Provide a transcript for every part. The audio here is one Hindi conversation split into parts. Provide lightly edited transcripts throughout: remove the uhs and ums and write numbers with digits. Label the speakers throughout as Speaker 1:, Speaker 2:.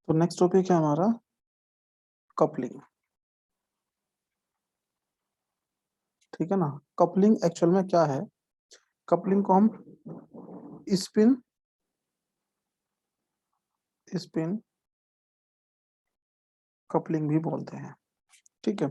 Speaker 1: तो नेक्स्ट टॉपिक है हमारा कपलिंग। ठीक है ना। कपलिंग एक्चुअल में क्या है? कपलिंग को हम स्पिन स्पिन कपलिंग भी बोलते हैं। ठीक है।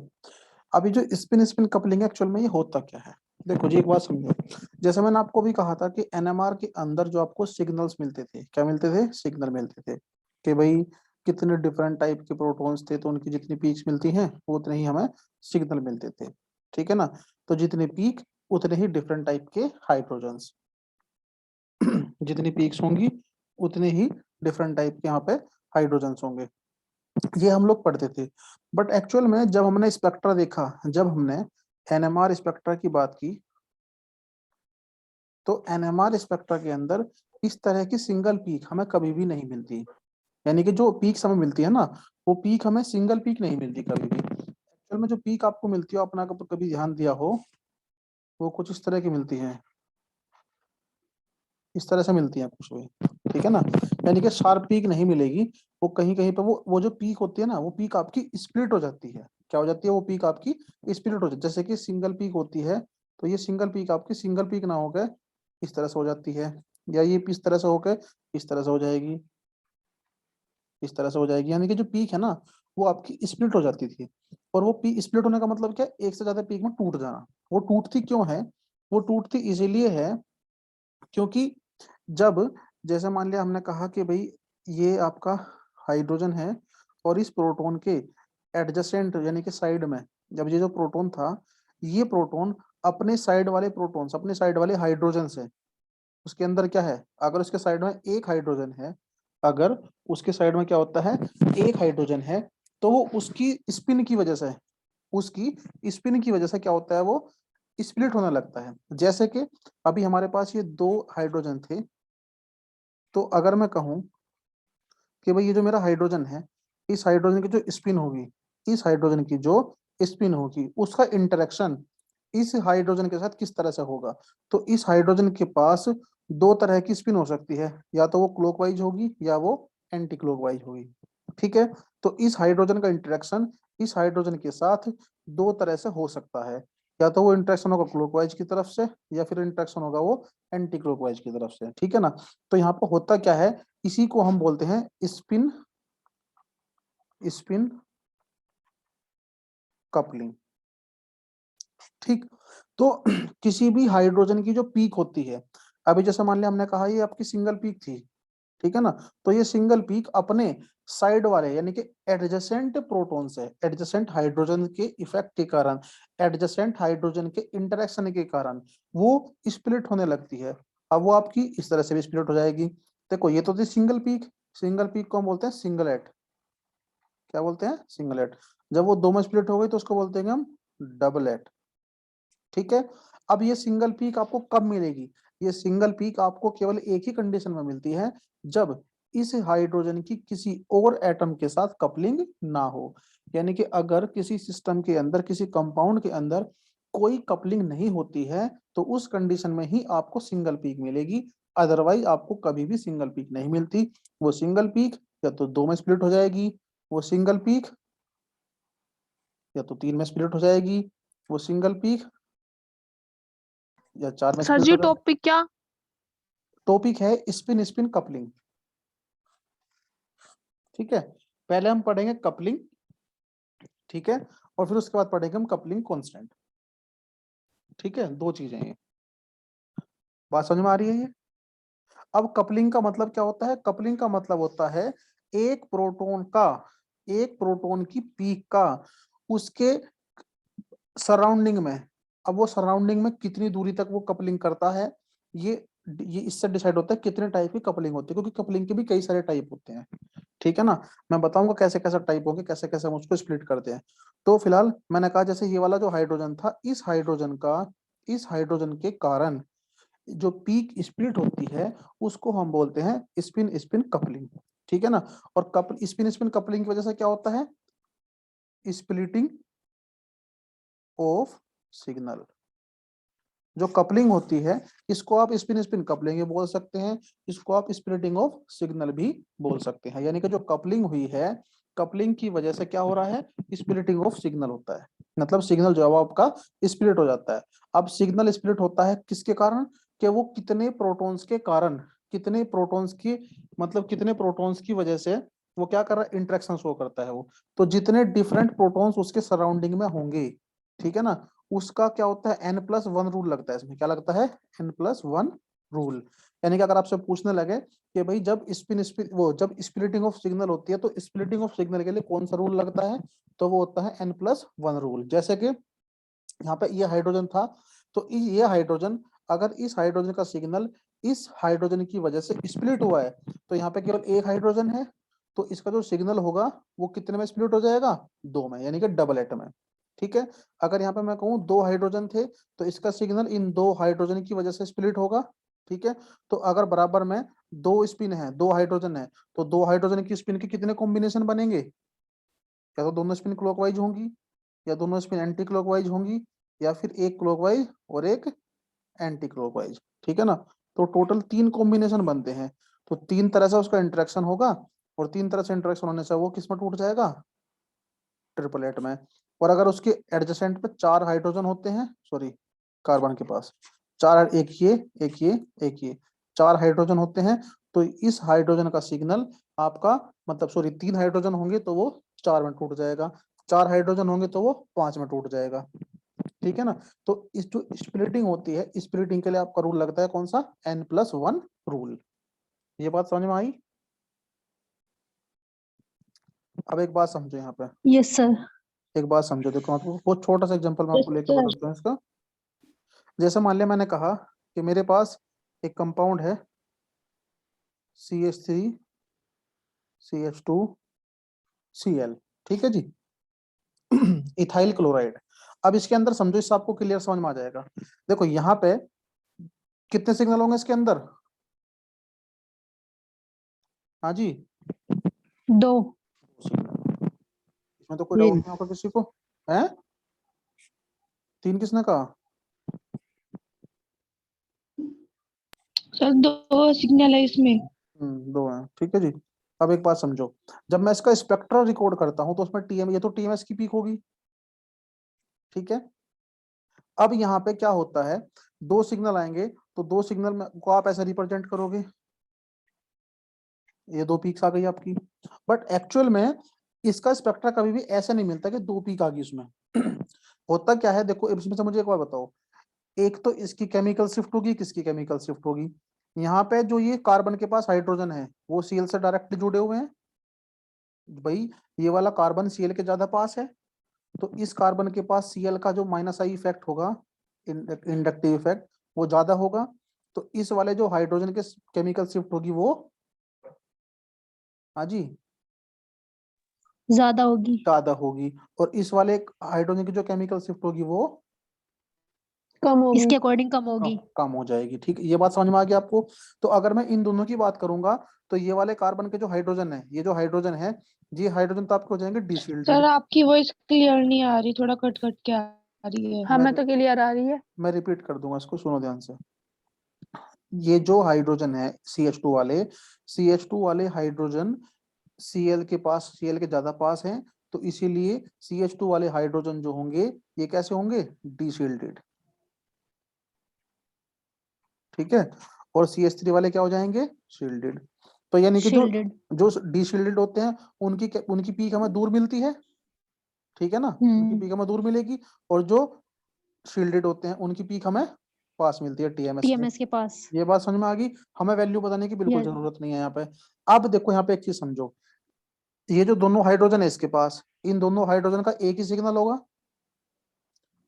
Speaker 1: अभी जो स्पिन स्पिन कपलिंग है एक्चुअल में ये होता क्या है? देखो जी, एक बात समझो। जैसे मैंने आपको भी कहा था कि एनएमआर के अंदर जो आपको सिग्नल्स मिलते थे, क्या मिलते थे? सिग्नल मिलते थे कि भाई कितने डिफरेंट टाइप के प्रोटॉन्स थे, तो उनकी जितनी पीक्स मिलती हैं वो उतने ही हमें सिग्नल मिलते थे। ठीक है ना। तो जितने पीक उतने ही डिफरेंट टाइप के हाइड्रोजन्स। जितनी पीक्स होंगी उतने ही डिफरेंट टाइप के यहाँ पे हाइड्रोजन्स होंगे। ये हम लोग पढ़ते थे। बट एक्चुअल में जब हमने स्पेक्ट्रा देखा, जब हमने एनएमआर स्पेक्ट्रा की बात की, तो एनएमआर स्पेक्ट्रा के अंदर इस तरह की सिंगल पीक हमें कभी भी नहीं मिलती। यानी कि जो पीक्स हमें मिलती है ना, वो पीक हमें सिंगल पीक नहीं मिलती कभी भी। एक्चुअल में जो पीक आपको मिलती है, अपना कभी ध्यान दिया हो, वो कुछ इस तरह की मिलती है। इस तरह से मिलती है कुछ भी। ठीक है ना। यानी कि शार्प पीक नहीं मिलेगी। वो कहीं कहीं पे वो जो पीक होती है ना, वो पीक आपकी स्प्लिट हो जाती है। क्या हो जाती है? वो पीक आपकी स्प्लिट हो जाती है। जैसे कि सिंगल पीक होती है, तो ये सिंगल पीक आपकी सिंगल पीक ना होकर इस तरह से हो जाती है, या ये इस तरह से होकर इस तरह से हो जाएगी, इस तरह से हो जाएगी। यानी कि जो पीक है ना, वो आपकी स्प्लिट हो जाती थी। और वो पीक स्प्लिट होने का मतलब क्या है? एक से ज्यादा पीक में टूट जाना। वो टूटती क्यों है? वो टूटती इसीलिए है क्योंकि जब, जैसे मान लिया हमने कहा कि भाई ये आपका हाइड्रोजन है, और इस प्रोटॉन के एडजेसेंट यानी कि साइड में, जब ये जो प्रोटॉन था, ये प्रोटॉन अपने साइड वाले प्रोटॉन्स, अपने साइड वाले हाइड्रोजन से, उसके अंदर क्या है? अगर उसके साइड में एक हाइड्रोजन है, अगर उसके साइड में क्या होता है, एक हाइड्रोजन है, तो वो उसकी स्पिन की वजह से, उसकी स्पिन की वजह से क्या होता है, वो स्प्लिट होने लगता है। जैसे कि अभी हमारे पास ये दो हाइड्रोजन थे, तो अगर मैं कहूं कि भाई ये जो मेरा हाइड्रोजन है, इस हाइड्रोजन की जो स्पिन होगी, इस हाइड्रोजन की जो स्पिन होगी, उसका इंटरेक्शन इस हाइड्रोजन के साथ किस तरह से होगा, तो इस हाइड्रोजन के पास दो तरह की स्पिन हो सकती है, या तो वो क्लॉकवाइज होगी या वो एंटी क्लॉकवाइज होगी। ठीक है। तो इस हाइड्रोजन का इंटरेक्शन इस हाइड्रोजन के साथ दो तरह से हो सकता है। या तो वो इंटरेक्शन होगा क्लॉकवाइज की तरफ से, या फिर इंटरेक्शन होगा वो एंटी क्लॉकवाइज की तरफ से। ठीक है ना। तो यहाँ पर होता क्या है, इसी को हम बोलते हैं स्पिन स्पिन कपलिंग। ठीक। तो किसी भी हाइड्रोजन की जो पीक होती है, अभी जैसे मान लिया हमने कहा ये आपकी सिंगल पीक थी। ठीक है ना। तो ये सिंगल पीक अपने साइड वाले यानी कि एडजेसेंट प्रोटॉन से, एडजेसेंट हाइड्रोजन के इफेक्ट के कारण, एडजेसेंट हाइड्रोजन के इंटरेक्शन के कारण वो स्प्लिट होने लगती है। अब वो आपकी इस तरह से भी स्प्लिट हो जाएगी। देखो ये तो थी सिंगल पीक। सिंगल पीक को हम बोलते हैं सिंगलेट। क्या बोलते हैं? सिंगलेट। जब वो दो में स्प्लिट हो गई तो उसको बोलते हैं हम डबलेट। ठीक है। अब ये सिंगल पीक आपको कब मिलेगी? ये सिंगल पीक आपको केवल एक ही कंडीशन में मिलती है, जब इस हाइड्रोजन की किसी और एटम के साथ कपलिंग ना हो। यानी कि अगर किसी सिस्टम के अंदर, किसी कंपाउंड के अंदर कोई कपलिंग नहीं होती है, तो उस कंडीशन में ही आपको सिंगल पीक मिलेगी। अदरवाइज आपको कभी भी सिंगल पीक नहीं मिलती। वो सिंगल पीक या तो दो में स्प्लिट हो जाएगी, वो सिंगल पीक या तो तीन में स्प्लिट हो जाएगी, वो सिंगल पीक या चार में
Speaker 2: सर
Speaker 1: स्प्लिट
Speaker 2: जी
Speaker 1: हो जाएगी।
Speaker 2: टॉपिक क्या?
Speaker 1: टॉपिक है स्पिन स्पिन कपलिंग। ठीक है। पहले हम पढ़ेंगे कपलिंग। ठीक है। और फिर उसके बाद पढ़ेंगे हम कपलिंग कांस्टेंट। ठीक है। दो चीजें हैं। बात समझ में आ रही है ये? अब कपलिंग का मतलब क्या होता है? कपलिंग का मतलब होता है एक प्रोटॉन का, एक प्रोटॉन की पीक का उसके सराउंडिंग में, अब वो सराउंडिंग में कितनी दूरी तक वो कपलिंग करता है, ये ये इससे डिसाइड होता है कितने टाइप की कपलिंग होती है, क्योंकि कपलिंग के भी कई सारे टाइप होते हैं। ठीक है ना। मैं बताऊंगा कैसे कैसे टाइप होंगे, कैसे कैसे हम उसको स्प्लिट करते हैं। तो फिलहाल मैंने कहा जैसे ये वाला जो हाइड्रोजन था, इस हाइड्रोजन का, इस हाइड्रोजन के कारण जो पीक स्प्लिट होती है, उसको हम बोलते हैं स्पिन स्पिन कपलिंग। ठीक है ना। और स्पिन स्पिन कपलिंग की वजह से क्या होता है? Splitting of signal. जो कपलिंग होती है इसको आप स्पिन स्पिन कपलिंग भी बोल सकते हैं, इसको आप स्प्लिटिंग ऑफ सिग्नल भी बोल सकते हैं। यानी कि जो कपलिंग हुई है, कपलिंग की वजह से क्या हो रहा है, स्प्लिटिंग ऑफ सिग्नल होता है, मतलब सिग्नल जो है वो आपका स्प्लिट हो जाता है। अब सिग्नल स्प्लिट होता है किसके कारण, कि वो कितने प्रोटॉन्स के कारण, कितने प्रोटॉन्स की, मतलब कितने प्रोटॉन्स की वजह से वो क्या कर रहा है, इंटरेक्शन शो करता है वो। तो जितने डिफरेंट प्रोटॉन्स उसके सराउंडिंग में होंगे, ठीक है ना, उसका क्या होता है, n+1 रूल लगता है इसमें। क्या लगता है, n+1 रूल। यानी कि अगर आपसे पूछने लगे कि भाई जब स्पिन स्पिन वो जब स्प्लिटिंग ऑफ सिग्नल होती है तो स्प्लिटिंग ऑफ सिग्नल के लिए कौन सा रूल लगता है, तो वो होता है n+1 रूल। जैसे कि यहाँ पे ये हाइड्रोजन था, तो ये हाइड्रोजन, अगर इस हाइड्रोजन का सिग्नल इस हाइड्रोजन की वजह से स्प्लिट हुआ है, तो यहाँ पे केवल एक हाइड्रोजन है, तो इसका जो सिग्नल होगा वो कितने में स्प्लिट हो जाएगा, 2 में, यानी कि डबल एटम है। ठीक है, अगर यहाँ पे मैं कहूँ 2 हाइड्रोजन थे, तो इसका सिग्नल इन 2 हाइड्रोजन की वजह से स्प्लिट होगा। ठीक है, तो अगर बराबर में 2 स्पिन है, 2 हाइड्रोजन है, तो 2 हाइड्रोजन की स्पिन के कितने कॉम्बिनेशन बनेंगे, या तो दोनों स्पिन क्लॉकवाइज होंगी, या दोनों स्पिन एंटी क्लॉकवाइज होंगी, या फिर एक क्लॉकवाइज और एक एंटी क्लॉकवाइज। ठीक है ना, तो टोटल 3 कॉम्बिनेशन बनते हैं। तो 3 तरह से उसका इंटरेक्शन होगा, और 3 तरह से इंटरेक्शन होने से वो किस में टूट जाएगा, ट्रिपलेट में। और अगर उसके एडजेसेंट पे 4 हाइड्रोजन होते हैं, सॉरी, कार्बन के पास 4, एक ये, एक ये, एक ये, 4 हाइड्रोजन होते हैं, तो इस हाइड्रोजन का सिग्नल आपका, मतलब सॉरी 3 हाइड्रोजन होंगे तो वो 4 में टूट जाएगा, 4 हाइड्रोजन होंगे तो वो 5 में टूट जाएगा। ठीक है ना, तो इस जो स्प्लिटिंग होती है, स्प्लिटिंग के लिए आपका रूल लगता है कौन सा, n+1 रूल। ये बात समझ में आई। अब एक बात समझो यहाँ पे,
Speaker 2: यस सर।
Speaker 1: एक बात समझो, देखो आपको बहुत छोटा सा एग्जांपल मैं
Speaker 2: यस
Speaker 1: आपको लेके
Speaker 2: सर।
Speaker 1: बताता हूँ इसका। जैसे मान लिया मैंने कहा कि मेरे पास एक कंपाउंड है CH3CH2Cl, ठीक है जी, इथाइल क्लोराइड। अब इसके अंदर समझो, इससे आपको क्लियर समझ में आ जाएगा। देखो यहाँ पे कितने सिग्नल होंगे इसके अंदर, हाँ जी,
Speaker 2: 2।
Speaker 1: सिग्नल। इसमें तो कोई डाउट नहीं होगा किसी को, है, 3 किसने कहा,
Speaker 2: सर 2 सिग्नल है इसमें।
Speaker 1: 2 हैं, ठीक है जी। अब एक बात समझो, जब मैं इसका स्पेक्ट्रा रिकॉर्ड करता हूं तो उसमें टीएम, ये तो टीएमएस की पीक होगी, ठीक है। अब यहाँ पे क्या होता है, 2 सिग्नल आएंगे, तो 2 सिग्नल में को आप ऐसे रिप्रेजेंट करोगे, ये 2 पीक्स आ गई आपकी। बट एक्चुअल में इसका स्पेक्ट्रा कभी भी ऐसा नहीं मिलता कि 2 पीक आ गई उसमें। होता क्या है, देखो इसमें से मुझे एक बार बताओ, एक तो इसकी केमिकल शिफ्ट होगी, किसकी केमिकल शिफ्ट होगी, यहाँ पे जो ये कार्बन के पास हाइड्रोजन है वो सीएल से डायरेक्टली जुड़े हुए हैं, भाई ये वाला कार्बन सीएल के ज्यादा पास है, तो इस कार्बन के पास सीएल का जो -I इफेक्ट होगा, इंडक्टिव इफेक्ट, वो ज्यादा होगा। तो इस वाले जो हाइड्रोजन के केमिकल शिफ्ट होगी वो, हाँ जी,
Speaker 2: ज्यादा होगी।
Speaker 1: ज्यादा होगी। और इस वाले हाइड्रोजन की जो केमिकल शिफ्ट होगी वो
Speaker 2: कम होगी, इसके अकॉर्डिंग कम होगी।
Speaker 1: कम हो जाएगी। ठीक, ये बात समझ में आ गई आपको। तो अगर मैं इन दोनों की बात करूंगा, तो ये वाले कार्बन के जो हाइड्रोजन है, ये जो हाइड्रोजन है, ये हाइड्रोजन तो आपके हो जाएंगे
Speaker 2: सर
Speaker 1: डिशील्डेड।
Speaker 2: आपकी वॉइस क्लियर नहीं आ रही, थोड़ा कट कट के आ रही है।
Speaker 1: मैं
Speaker 2: हमें तो क्लियर आ रही है।
Speaker 1: मैं रिपीट कर दूंगा इसको, सुनो ध्यान से। ये जो हाइड्रोजन है CH2 वाले हाइड्रोजन Cl के पास, Cl के ज्यादा पास हैं, तो इसीलिए CH2 वाले हाइड्रोजन जो होंगे ये कैसे होंगे, डीशील्डेड। ठीक है, और CH3 वाले क्या हो जाएंगे, शील्डेड। तो यानी कि जो
Speaker 2: शील्डेड।
Speaker 1: जो डीशील्डेड होते हैं उनकी पीक हमें दूर मिलती है, ठीक है ना, उनकी पीक हमें दूर मिलेगी। और जो शील्डेड होते हैं उनकी पीक हमें पास मिलती है, टीएमएस के।
Speaker 2: टीएमएस के पास।
Speaker 1: ये बात समझ में आ गई, हमें वैल्यू बताने की बिल्कुल
Speaker 2: यस।
Speaker 1: जरूरत नहीं है यहाँ पे। अब देखो यहाँ पे एक चीज समझो, ये जो दोनों हाइड्रोजन है इसके पास, इन दोनों हाइड्रोजन का एक ही सिग्नल होगा,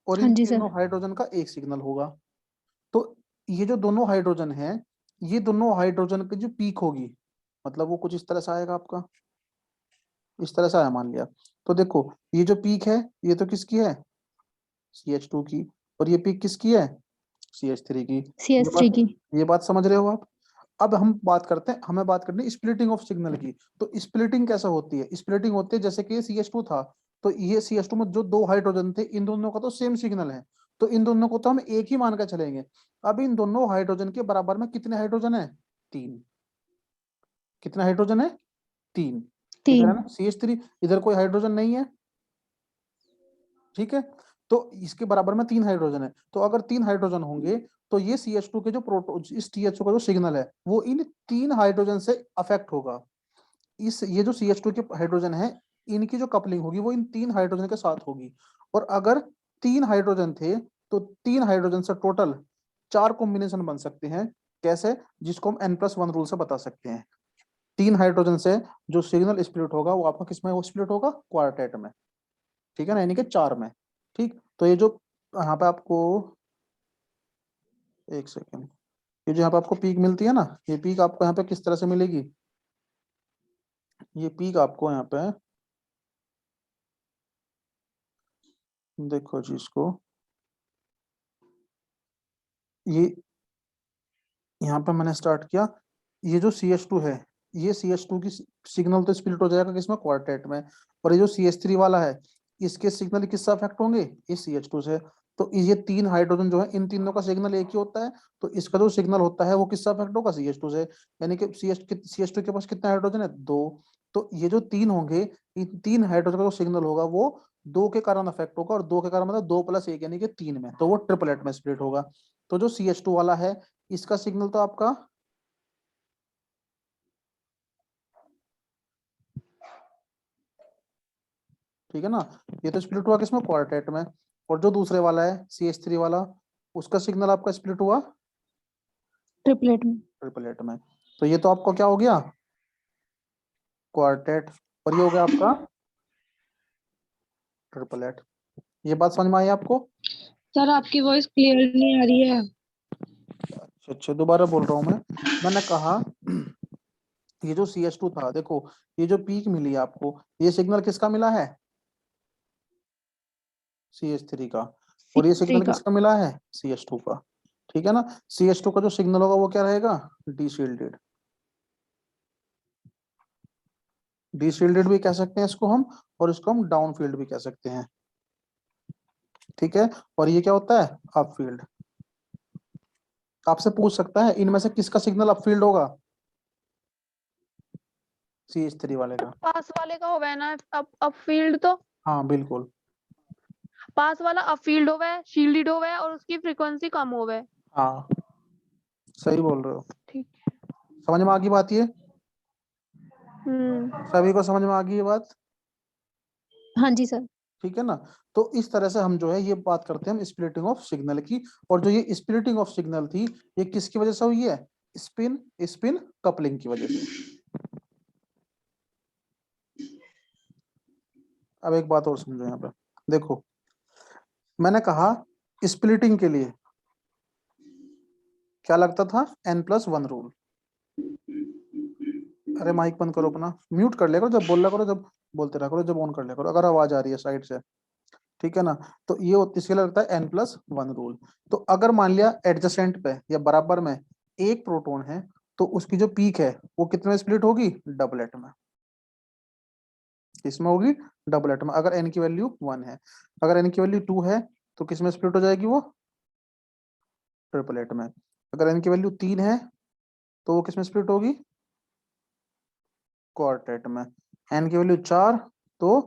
Speaker 1: और
Speaker 2: हाँ
Speaker 1: इन
Speaker 2: जी
Speaker 1: तीनों
Speaker 2: सर।
Speaker 1: हाइड्रोजन का एक सिग्नल होगा। तो ये जो दोनों हाइड्रोजन है, ये दोनों हाइड्रोजन की जो पीक होगी, मतलब वो कुछ इस तरह से आएगा आपका, इस तरह से आया मान लिया। तो देखो ये जो पीक है, ये तो किसकी है, CH2 की, और ये पीक किसकी है, CH3 की। ये
Speaker 2: CH3
Speaker 1: बात
Speaker 2: की।
Speaker 1: ये बात समझ रहे हो आप। अब हम बात करते हैं, हमें बात करनी है स्प्लिटिंग ऑफ सिग्नल की। तो स्प्लिटिंग कैसा होती है, स्प्लिटिंग होती है जैसे कि CH2 था, तो ये CH2 में जो 2 हाइड्रोजन थे, इन दोनों का तो सेम सिग्नल है, तो इन दोनों को तो हम एक ही मान कर चलेंगे। अब इन दोनों हाइड्रोजन के बराबर में कितने हाइड्रोजन है? 3। कितने हाइड्रोजन है? 3। क्लियर है
Speaker 2: 3।
Speaker 1: ना? CH3, इधर कोई हाइड्रोजन नहीं है, ठीक है। तो इसके बराबर में 3 हाइड्रोजन है, तो अगर 3 हाइड्रोजन होंगे तो ये CH2 के जो प्रोटो इस THO का जो सिग्नल है वो इन 3 हाइड्रोजन से अफेक्ट होगा। इस ये जो CH2 के हाइड्रोजन है, इनकी जो कपलिंग होगी वो इन 3 हाइड्रोजन के साथ होगी। और अगर 3 हाइड्रोजन थे तो 3 हाइड्रोजन से टोटल 4 कॉम्बिनेशन बन सकते हैं। कैसे? जिसको हम N+1 रूल से बता सकते हैं। 3 हाइड्रोजन से जो सिग्नल स्प्लिट होगा वो आपका किसमें वो स्प्लिट होगा? क्वार्टेट में, ठीक है ना, यानी कि 4 में। ठीक, तो ये जो यहाँ पे आपको, एक सेकेंड, ये जो यहाँ पे आपको पीक मिलती है ना, ये पीक आपको यहाँ पे किस तरह से मिलेगी? ये पीक आपको यहाँ पे, देखो जी इसको, ये यहाँ पे मैंने स्टार्ट किया, ये जो CH2 है, ये CH2 की सिग्नल तो स्प्लिट हो जाएगा किसमें? क्वार्टेट में। और ये जो CH3 वाला है, इसके सिग्नल किससे अफेक्ट होंगे? इस CH2 से। तो ये 3 हाइड्रोजन जो है, इन तीनों का सिग्नल एक ही होता है, तो इसका जो सिग्नल होता है वो किससे अफेक्ट होगा? CH2 से। यानी कि CH2 के पास कितने हाइड्रोजन है? 2। तो ये जो 3 होंगे, इन 3 हाइड्रोजन का जो सिग्नल होगा वो 2 के कारण अफेक्ट होगा, और 2 के कारण मतलब 2+1 यानी कि 3 में, तो वो ट्रिपलेट में स्प्लिट होगा। तो जो CH2 वाला है, इसका सिग्नल तो आपका, ठीक है ना, ये तो स्प्लिट हुआ किसमें? क्वार्टेट में। और जो दूसरे वाला है CH3 वाला, उसका सिग्नल आपका स्प्लिट हुआ
Speaker 2: ट्रिपलेट में।
Speaker 1: ट्रिपलेट में। तो ये तो आपको क्या हो गया? क्वार्टेट। और ये हो गया आपका ट्रिपलेट। ये बात समझ में आई आपको?
Speaker 2: सर आपकी वॉइस क्लियर नहीं आ रही है।
Speaker 1: अच्छा अच्छा, दोबारा बोल रहा हूँ मैंने कहा ये जो CH2 था, देखो, ये जो पीक मिली है आपको, ये सिग्नल किसका मिला है? CH3 का। और ये
Speaker 2: C3
Speaker 1: सिग्नल
Speaker 2: का।
Speaker 1: किसका मिला है? CH2 का। ठीक है ना? CH2 का जो सिग्नल होगा वो क्या रहेगा? डीशील्डेड। डीशील्डेड भी कह सकते हैं इसको हम, और इसको हम डाउनफील्ड भी कह सकते हैं, ठीक है। और ये क्या होता है? अपफील्ड। आपसे पूछ सकता है इनमें से किसका सिग्नल अपफील्ड होगा? CH3 वाले का।
Speaker 3: पास वाले का होवे ना अप फील्ड तो
Speaker 1: हाँ बिल्कुल।
Speaker 3: पास वाला अप फील्ड होवे शील्डेड होवे और उसकी फ्रीक्वेंसी कम होवे।
Speaker 1: हाँ सही बोल रहे हो।
Speaker 3: ठीक।
Speaker 1: समझ में आ गई बात ये?
Speaker 3: हम्म।
Speaker 1: सभी को समझ में आ गई ये बात?
Speaker 2: हाँ जी सर।
Speaker 1: ठीक है ना? तो इस तरह से हम जो है ये बात करते हैं हम स्प्लिटिंग ऑफ सिग्नल की। और जो ये स्प्लिटिंग ऑफ सिग्नल थी, ये किसकी वजह से हुई है? स्पिन स्पिन कपलिंग की वजह से। अब एक बात और समझो यहाँ पे, देखो, मैंने कहा स्प्लिटिंग के लिए क्या लगता था? N+1 rule. अरे माइक बंद करो अपना, म्यूट कर लिया करो जब बोल रहा करो, जब बोलते रहा करो, जब ऑन कर लिया करो अगर आवाज आ रही है साइड से, ठीक है ना? तो ये इसके लिए लगता है N+1 रूल। तो अगर मान लिया एडजेसेंट पे या बराबर में एक प्रोटॉन है, तो उसकी जो पीक है वो कितने में स्प्लिट होगी? डबलेट में। किसमें होगी? डबलेट में। अगर n की वैल्यू 1 है, अगर n की वैल्यू 2 है तो किसमें स्प्लिट हो जाएगी वो? ट्रिपलेट में। अगर n की वैल्यू 3 है तो वो किसमें स्प्लिट होगी? क्वार्टेट में। n की वैल्यू 4 तो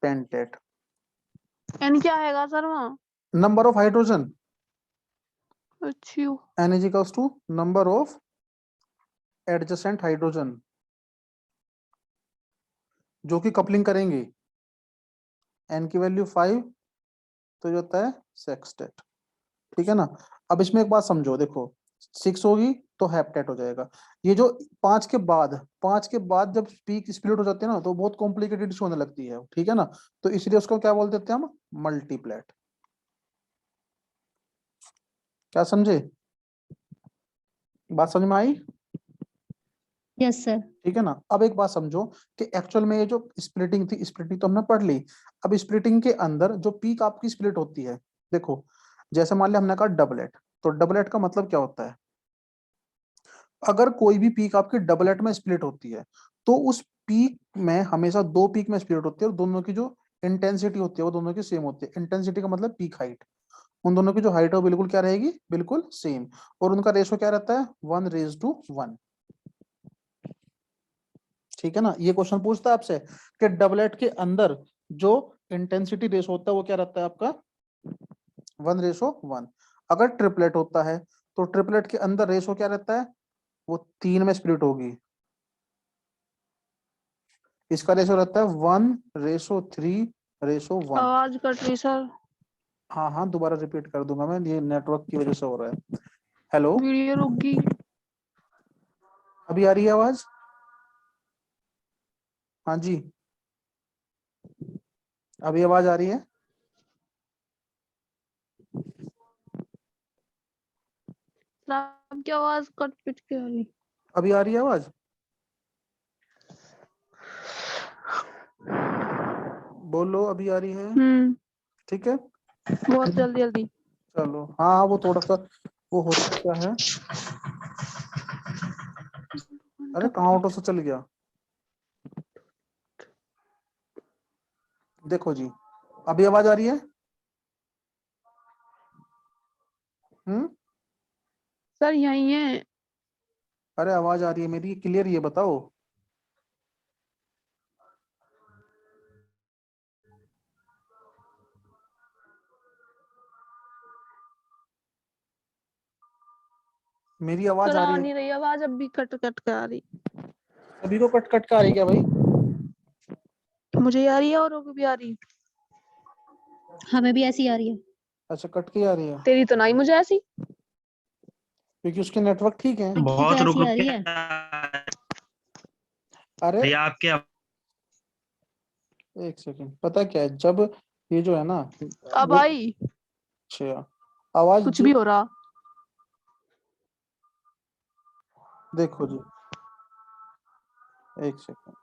Speaker 1: पेंटेट।
Speaker 3: एन क्या हैगा सर वहाँ?
Speaker 1: Number of hydrogen.
Speaker 3: अच्छा।
Speaker 1: n is equals to number of adjacent hydrogen जो कि कपलिंग करेंगे। n की वैल्यू 5 तो जो होता है सेक्सटेट, ठीक है ना? अब इसमें एक बात समझो, देखो, 6 होगी तो हेप्टेट हो जाएगा। ये जो 5 के बाद जब पीक स्प्लिट हो जाती है ना, तो बहुत कॉम्प्लिकेटेड इशू होने लगती है, ठीक है ना? तो इसलिए उसको क्या बोल देते हैं हम? मल्टीप्लेट। क्या समझे? बात समझ में आई?
Speaker 2: Yes sir.
Speaker 1: ठीक है ना? अब एक बात समझो कि एक्चुअल में ये जो स्प्लिटिंग थी, स्प्लिटिंग तो हमने पढ़ ली। अब स्प्लिटिंग के अंदर जो पीक आपकी स्प्लिट होती है, देखो, जैसे मान लिया हमने कहा डबलेट, तो डबलेट का मतलब क्या होता है? अगर कोई भी पीक आपकी डबलेट में स्प्लिट होती है, तो उस पीक में हमेशा 2 पीक में स्प्लिट होती है, और दोनों की जो इंटेंसिटी होती है वो दोनों की सेम होती है। इंटेंसिटी का मतलब पीक हाइट। उन दोनों की जो हाइट है वो बिल्कुल क्या रहेगी, बिल्कुल सेम, और उनका रेशो क्या रहता है 1:1। ठीक है ना। ये क्वेश्चन पूछता है आपसे कि डबलेट के अंदर जो इंटेंसिटी रेशो होता है वो क्या रहता है आपका 1:1। अगर ट्रिपलेट होता है तो ट्रिपलेट के अंदर रेशो क्या रहता है, वो 3 में स्प्लिट होगी। इसका रेशो रहता है 1:3:1।
Speaker 3: आवाज कट रही सर।
Speaker 1: हाँ हाँ, दोबारा रिपीट कर दूंगा मैं, ये नेटवर्क की वजह से हो रहा है। हेलो,
Speaker 3: वीडियो रुक गई।
Speaker 1: अभी आ रही है आवाज? हाँ जी, अभी आवाज आ रही है?
Speaker 3: आपकी आवाज कट पिट के आ रही।
Speaker 1: अभी आ रही है आवाज? बोलो, अभी आ रही है? ठीक है,
Speaker 3: बहुत जल्दी जल्दी।
Speaker 1: चलो। हाँ हाँ, वो थोड़ा सा वो होता क्या है। अरे कहाँ ऑटो से चल गया? देखो जी, अभी आवाज आ रही है? हम्म।
Speaker 3: सर यही है।
Speaker 1: अरे आवाज आ रही है मेरी क्लियर, ये बताओ। मेरी आवाज
Speaker 3: सर
Speaker 1: आ
Speaker 3: आ
Speaker 1: रही है?
Speaker 3: नहीं रही आवाज, अब भी कट कट के आ रही।
Speaker 1: सभी को कट कट के आ रही है क्या भाई?
Speaker 3: मुझे आ रही है औरों को भी आ रही।
Speaker 2: हमें भी ऐसी आ रही है।
Speaker 1: अच्छा, कट के आ रही है
Speaker 3: तेरी तो नहीं मुझे ऐसी।
Speaker 1: क्योंकि उसके नेटवर्क ठीक है।
Speaker 2: की तो
Speaker 4: बहुत रुक
Speaker 2: ऐसी
Speaker 4: रुक
Speaker 2: आ
Speaker 4: के
Speaker 2: रही है।
Speaker 1: अरे
Speaker 4: भैया आपके
Speaker 1: एक सेकंड, पता क्या है, जब ये जो है ना
Speaker 3: अब
Speaker 1: वो,
Speaker 3: आई।
Speaker 1: अच्छा आवाज
Speaker 3: कुछ
Speaker 1: जो,
Speaker 3: भी हो रहा।
Speaker 1: देखो जी, एक सेकंड,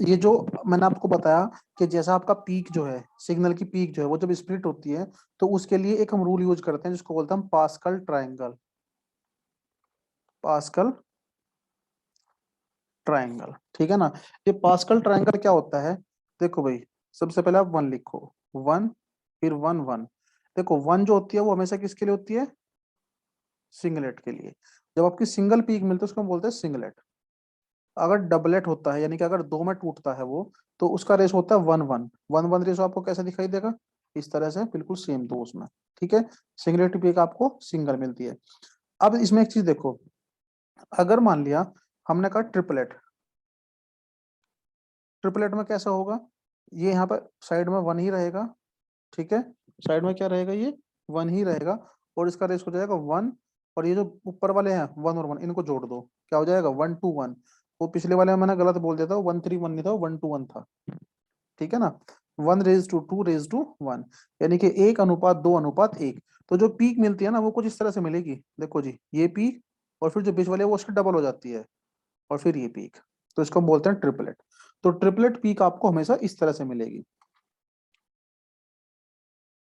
Speaker 1: ये जो मैंने आपको बताया कि जैसा आपका पीक जो है, सिग्नल की पीक जो है वो जब स्प्लिट होती है तो उसके लिए एक हम रूल यूज करते हैं जिसको बोलते हैं हम पास्कल ट्रायंगल। पास्कल ट्रायंगल, ठीक है ना। ये पास्कल ट्रायंगल क्या होता है, देखो भाई, सबसे पहले आप 1 लिखो, 1, फिर 1 1। देखो 1 जो होती है वो हमेशा किसके लिए होती है, सिंगलेट के लिए। जब आपकी सिंगल पीक मिलती है उसको हम बोलते हैं सिंगलेट। अगर डबलेट होता है, यानी कि अगर दो में टूटता है वो, तो उसका रेस होता है 1 1 1 1 रेस। आपको कैसे दिखाई देगा, इस तरह से, बिल्कुल सेम दो उसमें। ठीक है, सिंगलेट पीक आपको सिंगल मिलती है। अब इसमें एक चीज देखो, अगर मान लिया हमने कहा ट्रिपलेट, ट्रिपलेट में कैसा होगा, ये यहाँ पर साइड में 1 ही रहेगा, ठीक है, साइड में क्या रहेगा, ये 1 ही रहेगा, और इसका रेस हो जाएगा 1, और ये जो ऊपर वाले हैं 1 और 1 इनको जोड़ दो, क्या हो जाएगा 1 2 1। वो पिछले वाले में मैंने गलत बोल दिया था, 1 3 1 नहीं था, वो 1 2 1 था। ठीक है ना, 1:2 1, यानी कि 1:2:1। तो जो पीक मिलती है ना वो कुछ इस तरह से मिलेगी, देखो जी, ये पीक, और फिर जो बीच वाले है वो उसकी डबल हो जाती है, और फिर ये पीक। तो इसको हम बोलते हैं ट्रिपलेट। तो ट्रिपलेट पीक आपको हमेशा इस तरह से मिलेगी।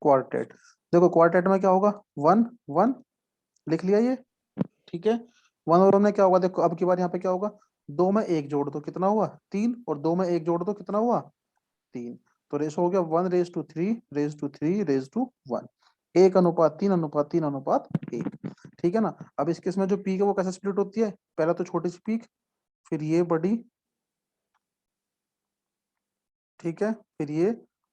Speaker 1: क्वार्टेट, देखो क्वार्टेट में क्या होगा, 1 1 लिख लिया ये, ठीक है। 1 और 1 में क्या होगा, देखो अब की बार यहाँ पे क्या होगा, 2 में 1 जोड़ दो कितना हुआ 3, और 2 में 1 जोड़ दो कितना हुआ 3। तो रेशो हो गया 1:3:1, 1:3:3:1। ठीक है ना। अब इस केस में जो पीक है वो कैसे स्प्लिट होती है, पहला तो छोटी सी पीक, फिर ये बड़ी, ठीक है, फिर ये,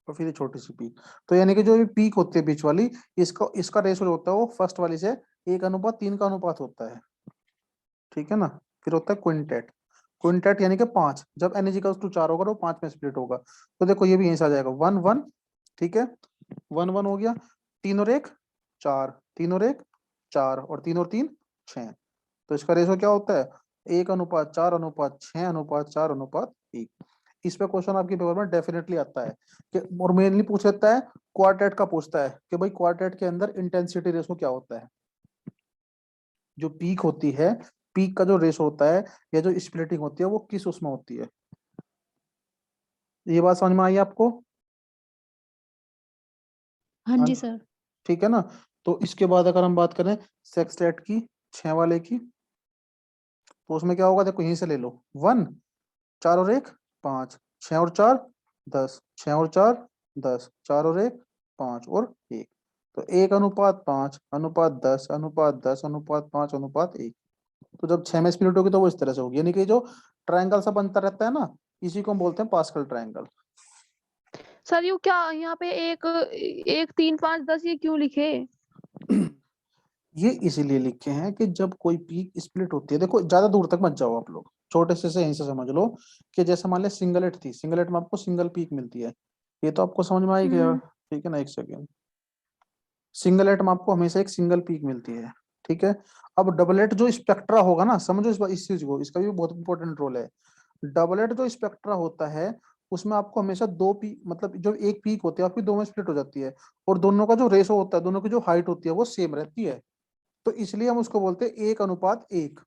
Speaker 1: और फिर ये छोटी सी पीक। तो यानी कि जो भी पीक होती है बीच वाली, इसका इसका रेशो जो होता है वो फर्स्ट वाली से 1:3 का अनुपात होता है। ठीक है ना। फिर होता है क्विंटेट, क्विंटेट यानी कि 5, जब n इक्वल्स टू 4 होगा तो 5 में स्प्लिट होगा। तो देखो ये भी यहीं से आ जाएगा 1 1, ठीक है, 1 1 हो गया, 3 और 1 4, 3 और 1 4, और 3 और 3 6। तो इसका रेशो क्या होता है 1:4:6:4:1। इस पे क्वेश्चन आपके पेपर में डेफिनेटली आता है कि, और मेनली पूछ लेता है, क्वार्टेट का पूछता है कि भाई क्वार्टेट के अंदर इंटेंसिटी रेशो क्या होता है। जो पीक होती है, पीक का जो रेशो होता है या जो स्प्लिटिंग होती है वो किस उसमें होती है। ये बात समझ में आई आपको?
Speaker 2: हाँ
Speaker 1: हाँ,
Speaker 2: जी सर।
Speaker 1: ठीक है ना। तो इसके बाद अगर हम बात करें सेक्सटेट की, 6 वाले की, तो उसमें क्या होगा, देखो यहीं से ले लो, 1 4 और 1 5, 6 और 4 10, 6 और 4 10, 4 और 1 5 और 1। तो 1:5, अनुपात 10, अनुपात 10, अनुपात 5, अनुपात 1। तो जब 6 में स्प्लिट होगी तो वो इस तरह से होगी, यानी कि जो ट्रायंगल सा बनता रहता है ना, इसी को हम बोलते हैं पास्कल ट्रायंगल।
Speaker 3: सर यू क्या यहाँ पे 1 1 3 5 10 ये क्यों लिखे?
Speaker 1: ये इसीलिए लिखे हैं कि जब कोई पीक स्प्लिट होती है, देखो ज्यादा दूर तक मत जाओ आप लोग, छोटे से यहीं से समझ लो कि जैसे मान ले सिंगलेट थी, सिंगलेट में आपको सिंगल पीक मिलती है, ये तो आपको समझ में आई गया, ठीक है ना। एक सेकेंड, सिंगलेट में आपको हमेशा एक सिंगल पीक मिलती है, ठीक है। अब डबलेट जो स्पेक्ट्रा होगा ना, समझो इस चीज को, इसका भी बहुत इंपॉर्टेंट रोल है। डबलेट जो स्पेक्ट्रा होता है उसमें आपको हमेशा दो पीक, मतलब जो एक पीक होती है आपकी दो में स्प्लिट हो जाती है, और दोनों का जो रेशो होता है, दोनों की जो हाइट होती है वो सेम रहती है। तो इसलिए हम उसको बोलते हैं 1:1।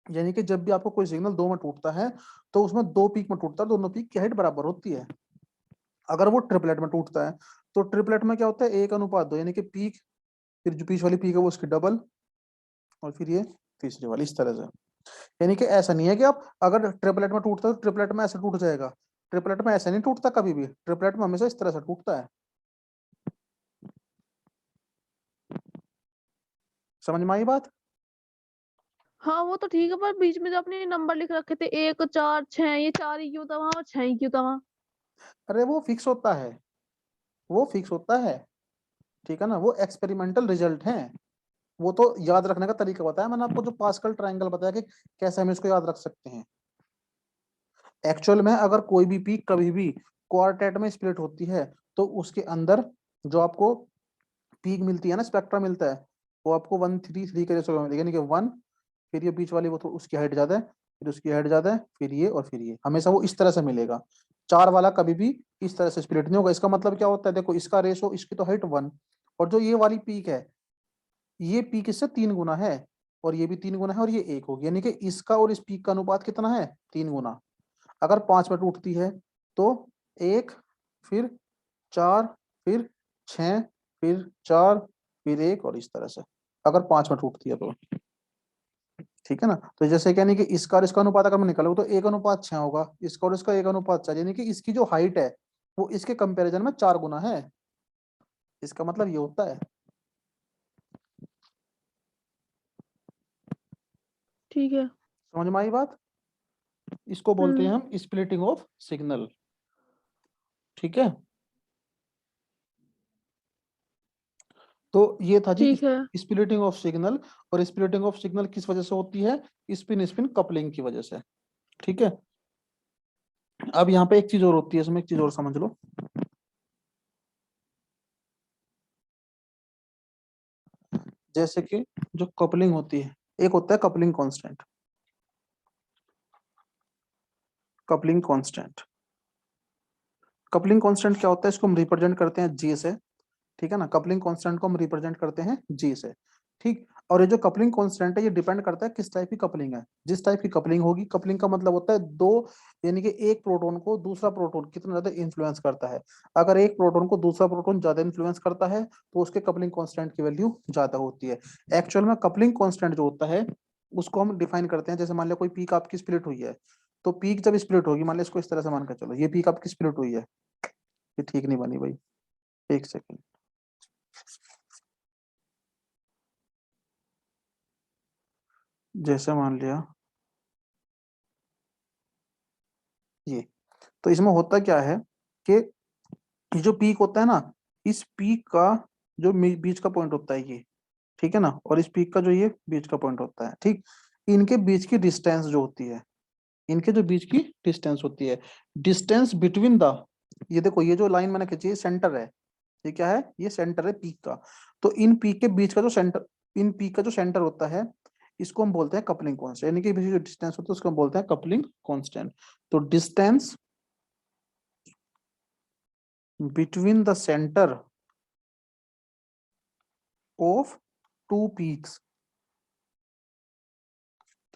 Speaker 1: यानी कि जब भी आपको कोई सिग्नल दो में टूटता है तो उसमें दो पीक में टूटता है, दोनों पीक की हाइट बराबर होती है। अगर वो ट्रिपलेट में टूटता है तो ट्रिपलेट में क्या होता है, 1:2, यानी कि पीक, फिर जो बीच वाली पीक है वो उसकी डबल, और फिर ये तीसरी वाली, इस तरह से। यानी कि ऐसा नहीं है कि आप अगर ट्रिपलेट में टूटता है तो ट्रिपलेट में ऐसा टूट जाएगा, ट्रिपलेट में ऐसा नहीं टूटता कभी भी, ट्रिपलेट में हमेशा इस तरह से टूटता है। समझ में आई बात?
Speaker 3: हाँ वो तो ठीक है, पर बीच में जो अपने नंबर लिख रखे थे 1 4 6, ये 4 ही क्यों था वहां और 6 ही क्यों था वहां?
Speaker 1: अरे वो फिक्स होता है, वो फिक्स होता है, ठीक है ना, वो एक्सपेरिमेंटल रिजल्ट है। वो तो याद रखने का तरीका बताया मैंने आपको, जो पास्कल ट्रायंगल बताया कि कैसे हम इसको याद रख सकते हैं। एक्चुअल में अगर कोई भी पीक कभी भी क्वार्टेट में स्प्लिट होती है तो उसके अंदर जो आपको पीक मिलती है ना, स्पेक्ट्रा मिलता है, वो आपको 1 3 3 के रेशो में मिलेगा, यानी कि 1, फिर ये बीच वाली वो तो उसकी हाइट ज्यादा है, फिर उसकी हाइट ज्यादा है, फिर ये, और फिर ये, हमेशा वो इस तरह से मिलेगा। 4 वाला कभी भी इस तरह से स्प्लिट नहीं होगा। इसका मतलब क्या होता है, देखो इसका रेशो, इसकी तो हाइट 1, और जो ये वाली पीक है, ये पीक इससे 3 गुना है, और ये भी 3 गुना है, और ये 1 होगी, यानी कि इसका और इस पीक का अनुपात कितना है, 3 गुना। अगर 5 में टूटती है तो 1, फिर 4, फिर 6, फिर 4, फिर 1, और इस तरह से, अगर 5 में टूटती है तो, ठीक है ना। तो जैसे क्या, नहीं कि इसका और इसका अनुपात अगर मैं निकालूं तो 1:6 होगा, इसका और इसका 1:4, यानी कि इसकी जो हाइट है वो इसके कंपैरिजन में 4 गुना है। इसका मतलब ये होता है।
Speaker 3: ठीक है।
Speaker 1: समझ में आई बात? इसको बोलते हैं हम स्प्लिटिंग ऑफ सिग्नल, ठीक है। तो ये था जी
Speaker 3: ठीक है।
Speaker 1: Splitting of signal. और स्प्लिटिंग ऑफ सिग्नल किस वजह से होती है, स्पिन स्पिन कपलिंग की वजह से, ठीक है। अब यहाँ पे एक चीज और होती है, इसमें एक चीज और समझ लो। जैसे कि जो कपलिंग होती है, एक होता है coupling constant, coupling constant. Coupling constant क्या होता है, इसको हम रिप्रेजेंट करते हैं जी से, ठीक है ना। कपलिंग कांस्टेंट को हम रिप्रेजेंट करते हैं जी से, ठीक। और ये जो कपलिंग कांस्टेंट है ये डिपेंड करता है किस टाइप की कपलिंग है। जिस टाइप की कपलिंग होगी, कपलिंग का मतलब होता है दो, यानी कि एक प्रोटॉन को दूसरा प्रोटॉन कितना ज्यादा इन्फ्लुएंस करता है। अगर एक प्रोटॉन को दूसरा प्रोटॉन ज्यादा इन्फ्लुएंस करता है तो उसके कपलिंग कांस्टेंट की वैल्यू ज्यादा होती है। एक्चुअल में कपलिंग कांस्टेंट जो होता है उसको हम डिफाइन करते हैं, जैसे मान लिया कोई पीक आपकी स्प्लिट हुई है, तो पीक जब स्प्लिट होगी, मान लिया इसको इस तरह से मान कर चलो, ये पीक आपकी स्प्लिट हुई है, ये ठीक नहीं बनी भाई, एक सेकेंड। जैसे मान लिया ये, तो इसमें होता क्या है कि ये जो पीक होता है ना, इस पीक का जो बीच का पॉइंट होता है ये, ठीक है ना, और इस पीक का जो ये बीच का पॉइंट होता है, ठीक, इनके बीच की डिस्टेंस जो होती है, इनके जो बीच की डिस्टेंस होती है, डिस्टेंस बिटवीन द, ये देखो ये जो लाइन मैंने खींची है सेंटर है, ये क्या है, ये सेंटर है पीक का। तो इन पीक के बीच का जो सेंटर, इन पीक का जो सेंटर होता है, इसको हम बोलते हैं कपलिंग कांस्टेंट, यानी कि बीच की जो डिस्टेंस होती है उसको हम बोलते हैं कपलिंग कांस्टेंट। तो distance between the center of two peaks,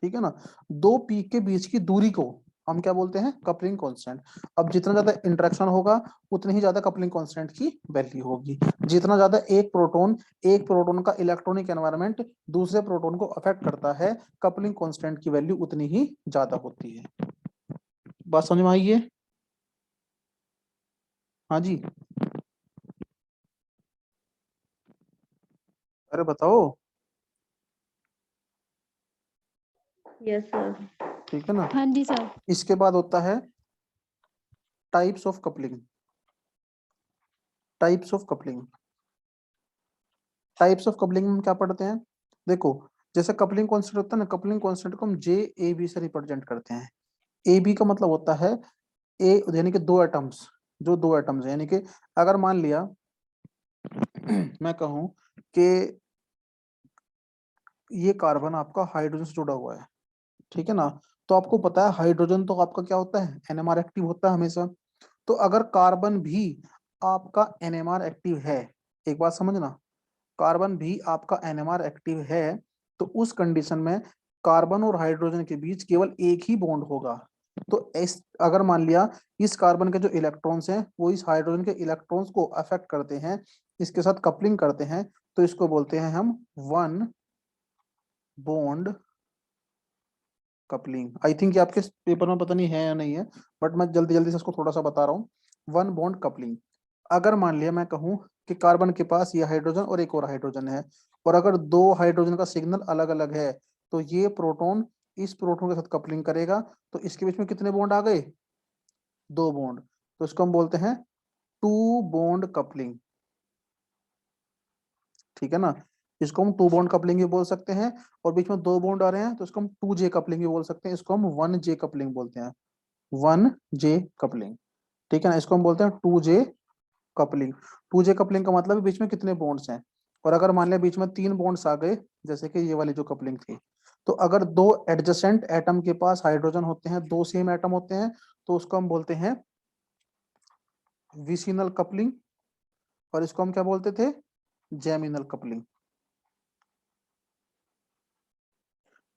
Speaker 1: ठीक है ना, दो पीक के बीच की दूरी को हम क्या बोलते हैं, कपलिंग कांस्टेंट। अब जितना ज्यादा इंटरेक्शन होगा उतनी ही ज्यादा कपलिंग कांस्टेंट की वैल्यू होगी। जितना ज्यादा एक प्रोटॉन का इलेक्ट्रॉनिक एनवायरनमेंट दूसरे प्रोटॉन को अफेक्ट करता है, कपलिंग कांस्टेंट की वैल्यू उतनी ही ज्यादा होती है। बात समझ में आई है? हाँ जी। अरे बताओ।
Speaker 3: Yes sir.
Speaker 1: ठीक है ना।
Speaker 2: हाँ जी सर।
Speaker 1: इसके बाद होता है types of coupling. Types of coupling. Types of coupling में क्या पढ़ते हैं? देखो, जैसे कपलिंग कांस्टेंट होता है ना, कपलिंग कांस्टेंट को हम जे ए बी से रिप्रेजेंट करते हैं। ए बी का मतलब होता है ए यानी कि दो एटम्स, जो दो एटम्स है, यानी कि अगर मान लिया मैं कहूं कि ये कार्बन आपका हाइड्रोजन से जुड़ा हुआ है, ठीक है ना, तो आपको पता है हाइड्रोजन तो आपका क्या होता है, एनएमआर एक्टिव होता है हमेशा। तो अगर कार्बन भी आपका एनएमआर एक्टिव है, एक बात समझना, कार्बन भी आपका एनएमआर एक्टिव है, तो उस कंडीशन में कार्बन और हाइड्रोजन के बीच केवल एक ही बॉन्ड होगा। तो इस अगर मान लिया इस कार्बन के जो इलेक्ट्रॉन्स हैं वो इस हाइड्रोजन के इलेक्ट्रॉन्स को अफेक्ट करते हैं, इसके साथ कपलिंग करते हैं, तो इसको बोलते हैं हम one bond coupling. I think आपके पेपर में पता नहीं है या नहीं है, बट मैं जल्दी जल्दी से इसको थोड़ा सा बता रहा हूँ। वन बॉन्ड कपलिंग, अगर मान लिया मैं कहूँ कि कार्बन के पास ये हाइड्रोजन और एक और हाइड्रोजन है, और अगर दो हाइड्रोजन का सिग्नल अलग अलग है, तो ये प्रोटॉन इस प्रोटॉन के साथ कपलिंग करेगा, तो इसके बीच में कितने बॉन्ड आ गए, दो बॉन्ड, तो इसको हम बोलते हैं टू बॉन्ड कपलिंग। ठीक है ना, इसको हम टू बॉन्ड कपलिंग भी बोल सकते हैं, और बीच में दो बॉन्ड आ रहे हैं तो इसको हम टू जे कपलिंग भी बोल सकते हैं, इसको हम वन जे कपलिंग बोलते हैं, वन जे कपलिंग। ठीक है ना, इसको हम बोलते हैं two J coupling. Two J coupling का मतलब है बीच में कितने बॉन्ड्स हैं, और अगर मान लिया बीच में तीन बॉन्ड्स आ गए, जैसे कि ये वाली जो कपलिंग थी, तो अगर दो एडजेसेंट एटम के पास हाइड्रोजन होते हैं, दो सेम एटम होते हैं, तो उसको हम बोलते हैं विसिनल कपलिंग, और इसको हम क्या बोलते थे, जेमिनल कपलिंग।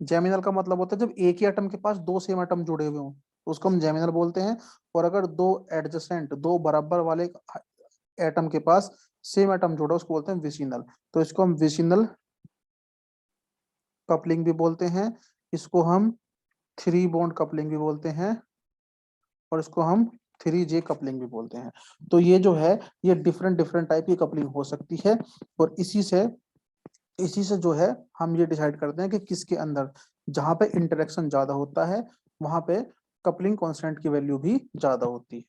Speaker 1: जेमिनल का मतलब होता है जब एक ही एटम के पास दो सेम एटम जुड़े हुए हों, तो उसको हम जेमिनल बोलते हैं, और अगर दो एडजेसेंट दो बराबर वाले एटम के पास सेम एटम जुड़ा उसको बोलते हैं विसिनल, तो इसको हम विसिनल कपलिंग भी बोलते हैं, इसको हम थ्री बॉन्ड कपलिंग भी बोलते हैं, और इसको हम थ्री जे कपलिंग भी बोलते हैं। तो ये जो है ये डिफरेंट डिफरेंट टाइप की कपलिंग हो सकती है, और इसी से जो है हम ये डिसाइड करते हैं कि किसके अंदर जहां पे इंटरेक्शन ज्यादा होता है वहां पे कपलिंग कांस्टेंट की वैल्यू भी ज्यादा होती है।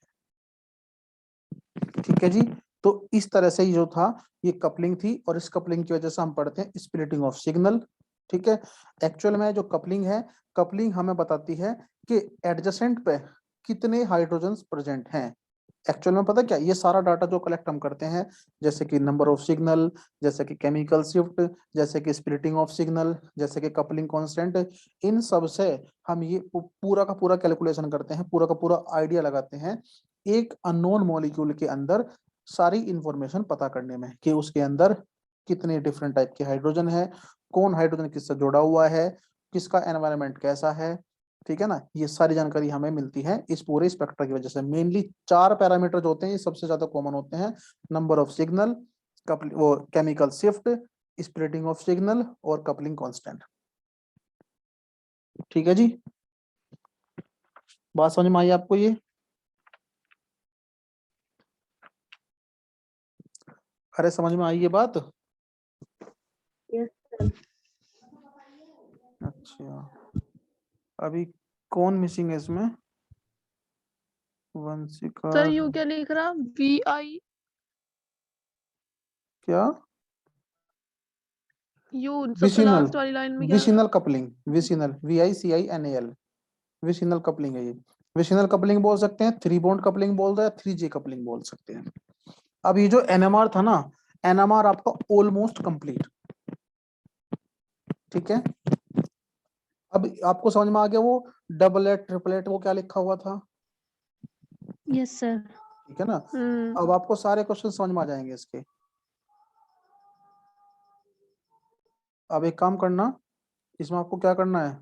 Speaker 1: ठीक है जी, तो इस तरह से जो था ये कपलिंग थी, और इस कपलिंग की वजह से हम पढ़ते हैं स्प्लिटिंग ऑफ सिग्नल। ठीक है, एक्चुअल में जो कपलिंग है, कपलिंग हमें बताती है कि एडजेसेंट पे कितने हाइड्रोजन्स प्रेजेंट हैं। एक्चुअल में पता क्या, ये सारा डाटा जो कलेक्ट हम करते हैं, जैसे कि नंबर ऑफ सिग्नल, जैसे कि केमिकल शिफ्ट, जैसे कि स्प्लिटिंग ऑफ सिग्नल, जैसे कि कपलिंग कांस्टेंट, इन सब से हम ये पूरा का पूरा कैलकुलेशन करते हैं, पूरा का पूरा आइडिया लगाते हैं एक अननोन मॉलिक्यूल के अंदर सारी इंफॉर्मेशन पता करने में, कि उसके अंदर कितने डिफरेंट टाइप के हाइड्रोजन है, कौन हाइड्रोजन किससे जुड़ा हुआ है, किसका एनवायरनमेंट कैसा है। ठीक है ना, ये सारी जानकारी हमें मिलती है इस पूरे स्पेक्ट्रा की वजह से। मेनली चार पैरामीटर जो होते हैं ये सबसे ज्यादा कॉमन होते हैं, नंबर ऑफ सिग्नल, वो chemical shift, splitting of signal और कपलिंग कांस्टेंट। ठीक है जी, बात समझ में आई आपको ये? अरे समझ में आई ये बात?
Speaker 3: Yes sir.
Speaker 1: अच्छा, अभी कौन मिसिंग है इसमें? वंशिका।
Speaker 3: सर यू क्या लिख रहा, VI
Speaker 1: क्या?
Speaker 3: यू सबसे
Speaker 1: विसिनल,
Speaker 3: लास्ट वाली लाइन में क्या?
Speaker 1: Vicinal coupling, vicinal VICINAL, vicinal coupling है ये। विसिनल कपलिंग बोल सकते हैं, थ्री बॉन्ड कपलिंग बोल रहे हैं, थ्री जे कपलिंग बोल सकते हैं। अब ये जो एनएमआर था ना, एनएमआर आपका ऑलमोस्ट कंप्लीट। ठीक है, अब आपको समझ में आ गया वो डबलेट ट्रिपलेट वो क्या लिखा हुआ था?
Speaker 2: Yes sir.
Speaker 1: ठीक है ना, अब आपको सारे क्वेश्चन समझ में आ जाएंगे इसके। अब एक काम करना, इसमें आपको क्या करना है,